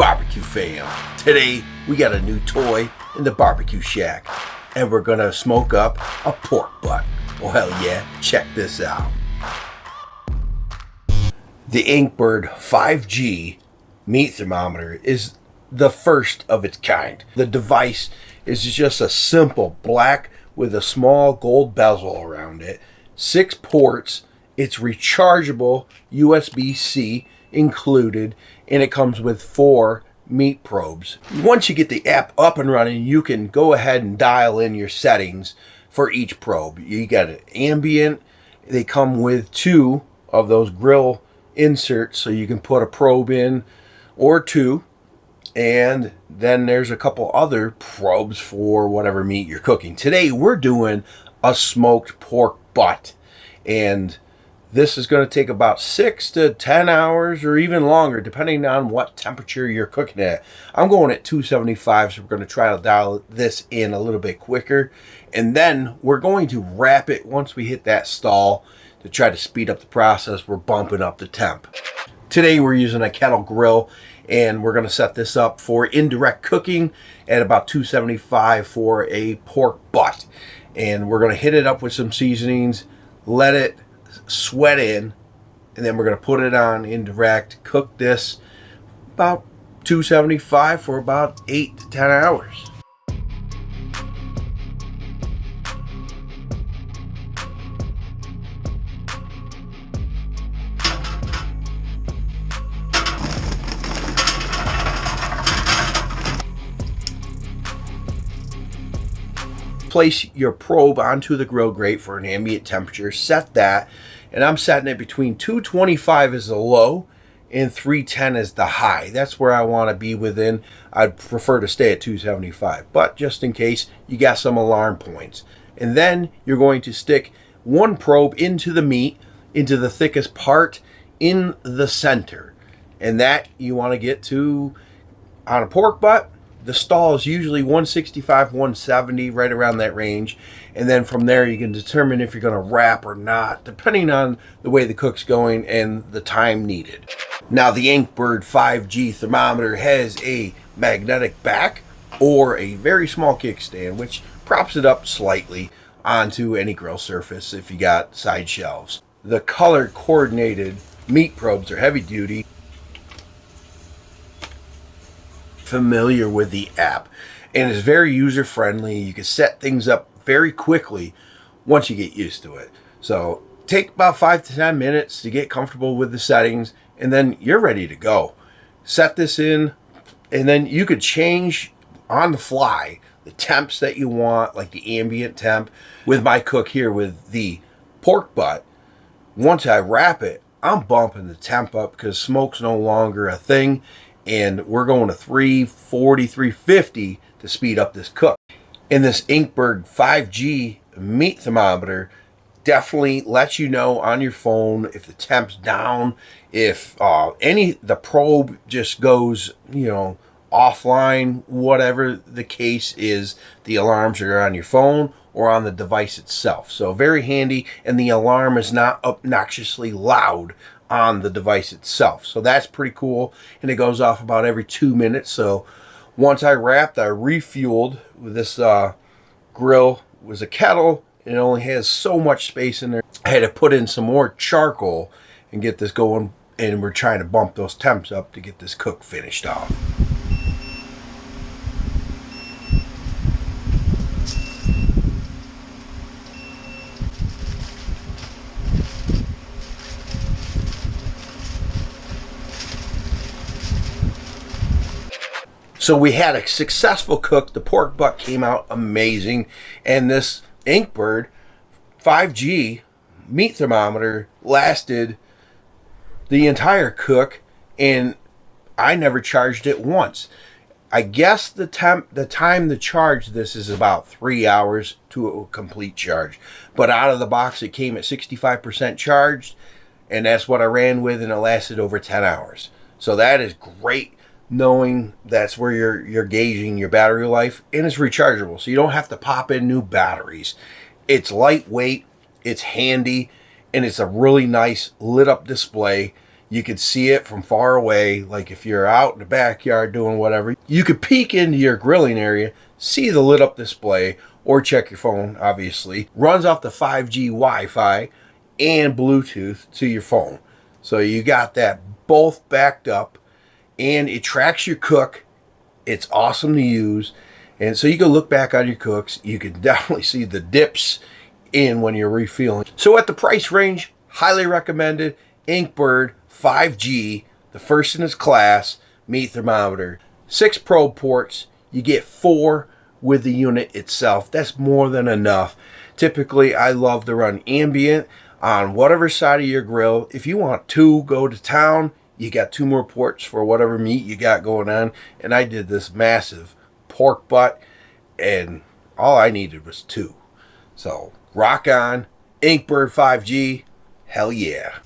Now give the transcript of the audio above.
Barbecue fam, today we got a new toy in the barbecue shack and we're gonna smoke up a pork butt. Well, hell yeah, check this out. The INKBIRD 5G meat thermometer is the first of its kind. The device is just a simple black with a small gold bezel around it, 6 ports, it's rechargeable, USB-C included, and it comes with 4 meat probes. Once you get the app up and running, you can go ahead and dial in your settings for each probe. You got an ambient, they come with 2 of those grill inserts so you can put a probe in or 2, and then there's a couple other probes for whatever meat you're cooking. Today we're doing a smoked pork butt, and this is going to take about 6 to 10 hours or even longer depending on what temperature you're cooking at. I'm going at 275, so we're going to try to dial this in a little bit quicker, and then we're going to wrap it once we hit that stall. To try to speed up the process, we're bumping up the temp. Today we're using a Kettle grill, and we're going to set this up for indirect cooking at about 275 for a pork butt. And we're going to hit it up with some seasonings, let it sweat in, and then we're going to put it on indirect, cook this about 275 for about 8 to 10 hours. Place your probe onto the grill grate for an ambient temperature, set that, and I'm setting it between 225 as the low and 310 as the high. That's where I want to be within. I'd prefer to stay at 275, but just in case, you got some alarm points. And then you're going to stick 1 probe into the meat, into the thickest part in the center. And that you want to get to, on a pork butt, the stall is usually 165, 170, right around that range. And then from there, you can determine if you're going to wrap or not, depending on the way the cook's going and the time needed. Now, the INKBIRD 5G thermometer has a magnetic back or a very small kickstand, which props it up slightly onto any grill surface if you got side shelves. The color coordinated meat probes are heavy duty. Familiar with the app, and is very user friendly. You can set things up very quickly once you get used to it. So take about 5 to 10 minutes to get comfortable with the settings, and then you're ready to go. Set this in, and then you could change on the fly the temps that you want, like the ambient temp. With my cook here with the pork butt, once I wrap it, I'm bumping the temp up because smoke's no longer a thing. And we're going to 340, 350 to speed up this cook. And this INKBIRD 5G meat thermometer definitely lets you know on your phone if the temp's down, if the probe just goes, offline, whatever the case is, the alarms are on your phone or on the device itself. So very handy, and the alarm is not obnoxiously loud on the device itself. So that's pretty cool, and it goes off about every 2 minutes. So once I wrapped, I refueled with this grill. It was a Kettle, and it only has so much space in there. I had to put in some more charcoal and get this going, and we're trying to bump those temps up to get this cook finished off. So we had a successful cook. The pork butt came out amazing. And this INKBIRD 5G meat thermometer lasted the entire cook, and I never charged it once. I guess the time to charge this is about 3 hours to a complete charge. But out of the box, it came at 65% charged, and that's what I ran with, and it lasted over 10 hours. So that is great, knowing that's where you're gauging your battery life, and it's rechargeable, so you don't have to pop in new batteries. It's lightweight, it's handy, and it's a really nice lit up display. You could see it from far away. Like if you're out in the backyard doing whatever, you could peek into your grilling area, see the lit up display, or check your phone, obviously. Runs off the 5G Wi-Fi and Bluetooth to your phone. So you got that both backed up, and it tracks your cook. It's awesome to use. And so you can look back on your cooks. You can definitely see the dips in when you're refueling. So at the price range, highly recommended. INKBIRD 5G, the first in its class meat thermometer. 6 probe ports. You get 4 with the unit itself. That's more than enough. Typically, I love to run ambient on whatever side of your grill. If you want 2, go to town. You got 2 more ports for whatever meat you got going on. And I did this massive pork butt, and all I needed was 2. So rock on. INKBIRD 5G. Hell yeah.